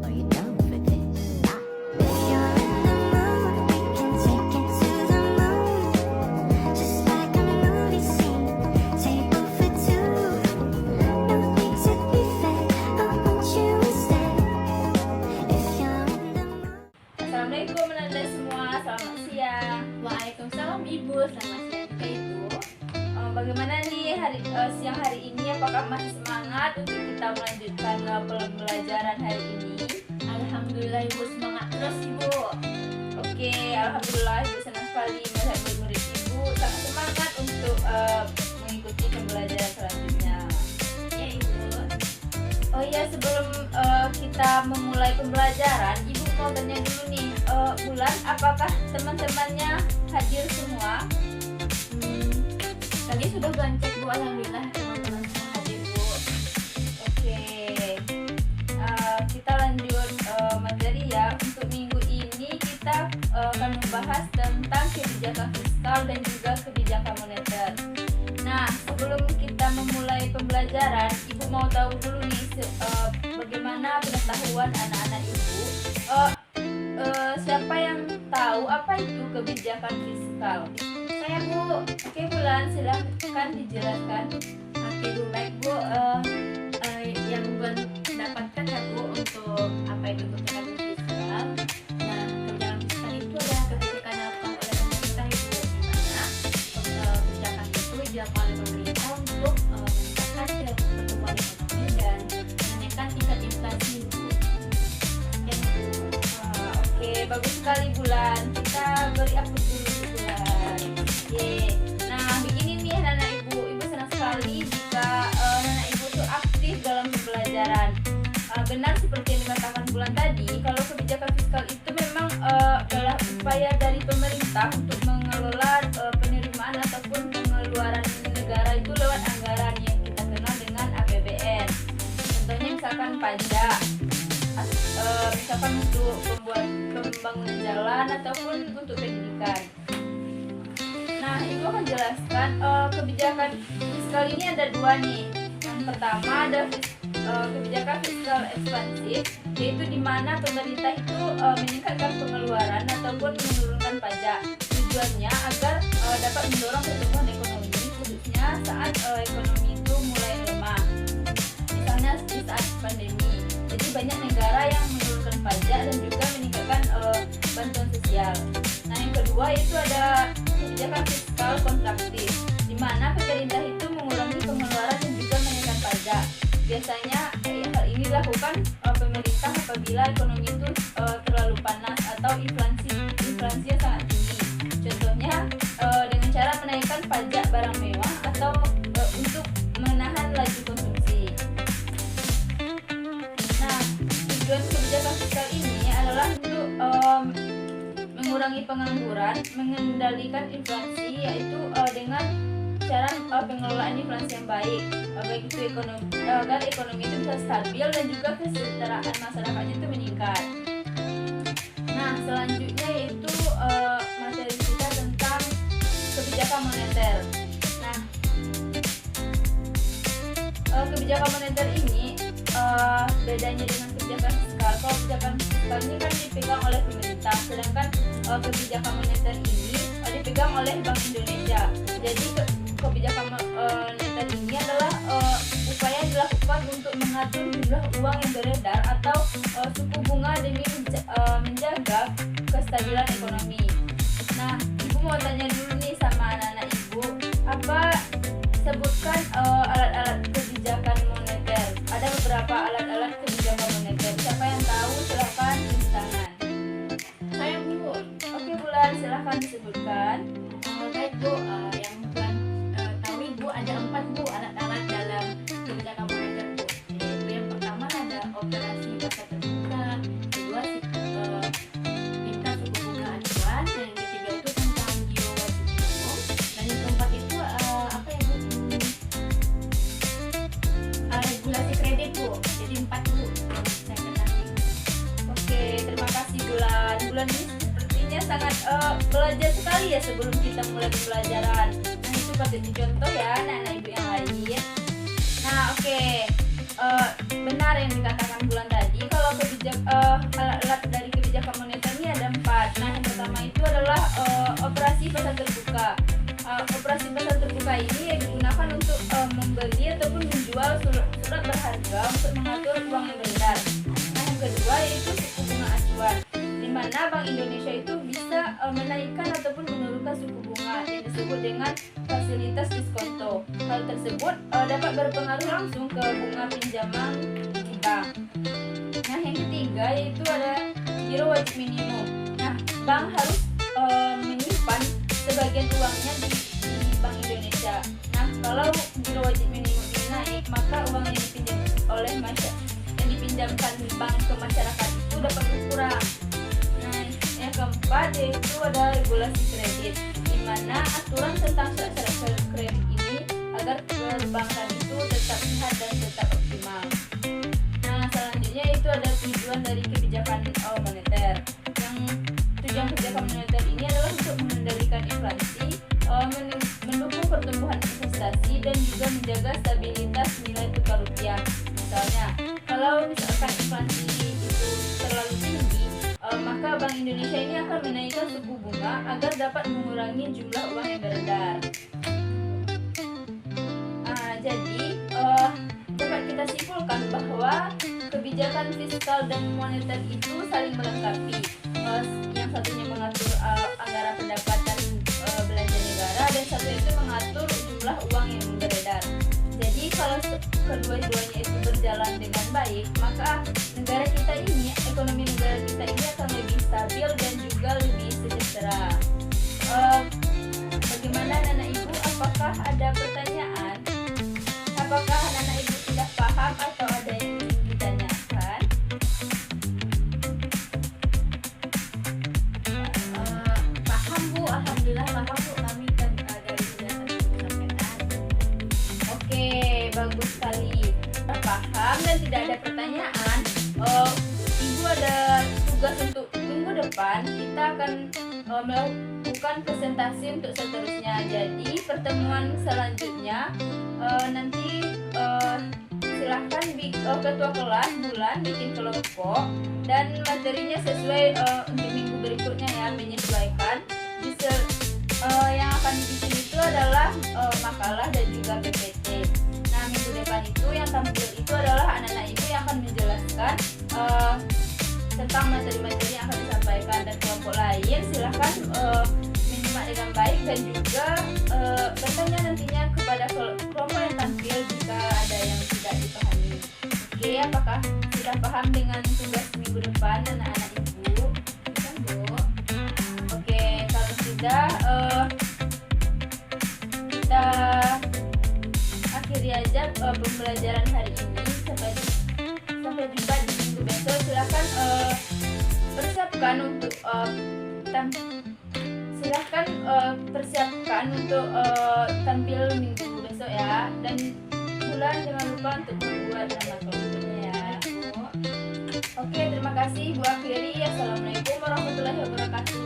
Are you down for this? If you're in the mood, we can take it to the moon. Just like a movie scene, table for two. No need to be fake, I want you to stay. If you're in the mood. Assalamualaikum Anda semua, selamat siang. Waalaikumsalam Ibu, selamat siang juga Ibu. Bagaimana nih siang hari ini? Apakah masih semangat untuk kita melanjutkan pembelajaran hari ini? Alhamdulillah Ibu, semangat terus Ibu. Oke, alhamdulillah Ibu senang sekali melihat murid Ibu sangat semangat untuk mengikuti pembelajaran selanjutnya. Ya Ibu. Oh iya, sebelum kita memulai pembelajaran, Ibu mau tanya dulu nih, Bulan, apakah teman-temannya hadir semua? Tadi sudah Bulan cek Bu, alhamdulillah teman-teman semua hadir Bu. Oke, kita lanjut materi ya. Untuk minggu ini kita akan membahas tentang kebijakan fiskal dan juga kebijakan moneter. Nah, sebelum kita memulai pembelajaran, Ibu mau tahu dulu nih bagaimana pengetahuan anak-anak Ibu. Siapa yang tahu apa itu kebijakan fiskal? Saya Bu. Oke, Bulan, silahkan dijelaskan. Oke Bu, baik Bu. Yang Bulan dapatkan ya Bu untuk apa itu kebijakan fiskal. Nah, kebijakan fiskal itu adalah kebijakan yang dilakukan oleh pemerintah Ibu, di mana kebijakan itu dilakukan oleh pemerintah untuk meningkatkan pertumbuhan ekonomi dan menekan tingkat inflasi Bu. Oke, bagus sekali Bulan. Kita beri update dulu Bulan. Nah, begini nih anak-anak Ibu. Ibu senang sekali jika anak-anak Ibu tuh aktif dalam pembelajaran. Benar seperti yang dikatakan Bulan tadi, kalau kebijakan fiskal itu memang adalah upaya dari pemerintah untuk mengelola penerimaan ataupun pengeluaran negara itu lewat anggaran yang kita kenal dengan APBN. Contohnya misalkan pajak, misalkan untuk pembangunan jalan ataupun untuk pendidikan. Nah, Ibu akan jelaskan kebijakan fiskal ini ada dua nih. Yang pertama ada kebijakan fiskal ekspansif, yaitu di mana pemerintah itu meningkatkan pengeluaran ataupun menurunkan pajak. Tujuannya agar dapat mendorong pertumbuhan ekonomi, khususnya saat ekonomi itu mulai lemah. Misalnya di saat pandemi. Jadi banyak negara yang menurunkan pajak dan juga meningkatkan bantuan sosial. Nah, yang kedua itu ada kebijakan fiskal kontraktif, di mana pemerintah itu mengurangi pengeluaran dan juga menaikkan pajak. Biasanya hal ini dilakukan pemerintah apabila ekonomi itu terlalu panas atau inflasi yang sangat tinggi. Contohnya dengan cara menaikkan pajak barang mewah atau untuk menahan laju konsumsi. Nah, tujuan kebijakan fiskal ini adalah untuk mengurangi pengangguran, mengendalikan inflasi, yaitu dengan cara pengelolaan inflasi yang baik, baik itu agar ekonomi itu bisa stabil dan juga kesejahteraan masyarakatnya itu meningkat. Nah, selanjutnya yaitu materi kita tentang kebijakan moneter. Nah, kebijakan moneter ini bedanya dengan kebijakan fiskal. Kalau kebijakan fiskal ini kan dipegang oleh pemerintah, sedangkan kebijakan moneter ini dipegang oleh Bank Indonesia. Jadi kebijakan moneter ini adalah upaya yang dilakukan untuk mengatur jumlah uang yang beredar atau suku bunga demi menjaga kestabilan ekonomi. Nah, Ibu mau tanya dulu nih sama anak-anak Ibu, sebutkan alat-alat kebijakan moneter. Ada beberapa alat-alat kebijakan moneter. Siapa yang tahu silakan tulis tangan. Saya Bu. Oke Bulan, silakan disebutkan. Baik Bu, yang Bulan tahu Ibu ada 4 Bu alat-alat dalam kebijakan moneter Bu. Yaitu yang pertama ada operasi pasar terbuka, kedua tingkat suku bunga acuan, dan yang ketiga itu tentang giro wajib minimum, dan yang keempat itu apa ya Bu? Regulasi kredit Bu. Jadi 4 Bu yang saya ketahui. Oke, terima kasih Bulan. Bulan ini sepertinya sangat belajar sekali ya sebelum kita mulai pembelajaran. Nah, itu patut dicontoh ya anak-anak Ibu yang lain. Nah, oke. benar yang dikatakan Bulan tadi, kalau alat dari kebijakan moneter ini ada 4. Nah, yang pertama itu adalah operasi pasar terbuka. Operasi pasar terbuka ini digunakan untuk membeli ataupun menjual surat berharga untuk mengatur uang yang beredar. Nah, yang kedua yaitu suku bunga acuan, di mana Bank Indonesia itu bisa menaikkan ataupun menurunkan suku bunga yang disebut dengan fasilitas diskonto. Hal tersebut dapat berpengaruh langsung ke bunga pinjaman di bank. Nah, yang ketiga yaitu ada giro wajib minimum. Nah, bank harus menyimpan sebagian uangnya di Bank Indonesia. Nah, kalau giro wajib minimum ini naik, maka uang yang dipinjamkan bank ke masyarakat itu dapat berkurang. Nah, yang keempat yaitu ada regulasi kredit, di mana aturan tentang syarat-syarat kredit ini agar perbankan itu tetap sehat dan tetap optimal. Nah, selanjutnya itu ada tujuan dari kebijakan moneter. Yang tujuan kebijakan moneter ini adalah untuk mengendalikan inflasi, mendukung pertumbuhan investasi, dan juga menjaga stabilitas nilai tukar rupiah. Misalnya, kalau misalkan inflasi itu terlalu tinggi, maka Bank Indonesia ini akan menaikkan suku bunga agar dapat mengurangi jumlah uang yang beredar. Jadi dapat kita simpulkan bahwa kebijakan fiskal dan moneter itu saling melengkapi. Yang satunya mengatur anggaran pendapatan belanja negara, dan satu itu mengatur jumlah uang yang beredar. Jadi kalau kedua-duanya itu berjalan dengan baik, maka negara kita ini, ekonomi negara kita ini akan lebih stabil dan juga lebih sejahtera. Bagaimana anak ibu? Apakah ada pertanyaan? Apakah anak ibu sudah paham atau ada yang ingin ditanyakan? Paham Bu, alhamdulillah paham Bu, kami kan dari penjelasan Ibu sampaikan. Oke, bagus sekali. Paham dan tidak ada pertanyaan. Ibu ada tugas untuk minggu depan. Kita akan melakukan presentasi untuk seterusnya. Jadi pertemuan selanjutnya nanti silahkan ketua kelas Bulan bikin kelompok, dan materinya sesuai untuk minggu berikutnya ya, menyesuaikan. Yang akan dibikin itu adalah makalah dan juga PPT. Nah, minggu depan itu yang tampil itu adalah anak-anak ibu yang akan menjelaskan tentang materi-materi yang akan disampaikan, dan kelompok lain silahkan menyimak dengan baik dan juga bertanya nantinya kepada kelompok yang tampil jika ada yang tidak dipahami. Oke, apakah sudah paham dengan tugas minggu depan anak-anak ibu? Kan Bu? Oke, kalau sudah kita akhiri aja pembelajaran hari ini. Sampai jumpa di minggu besok. Silakan persiapkan untuk tampil minggu besok ya. Dan Bulan jangan lupa untuk membuat nama kelompoknya ya. Oke, terima kasih Bu akhiri. Assalamualaikum warahmatullahi wabarakatuh.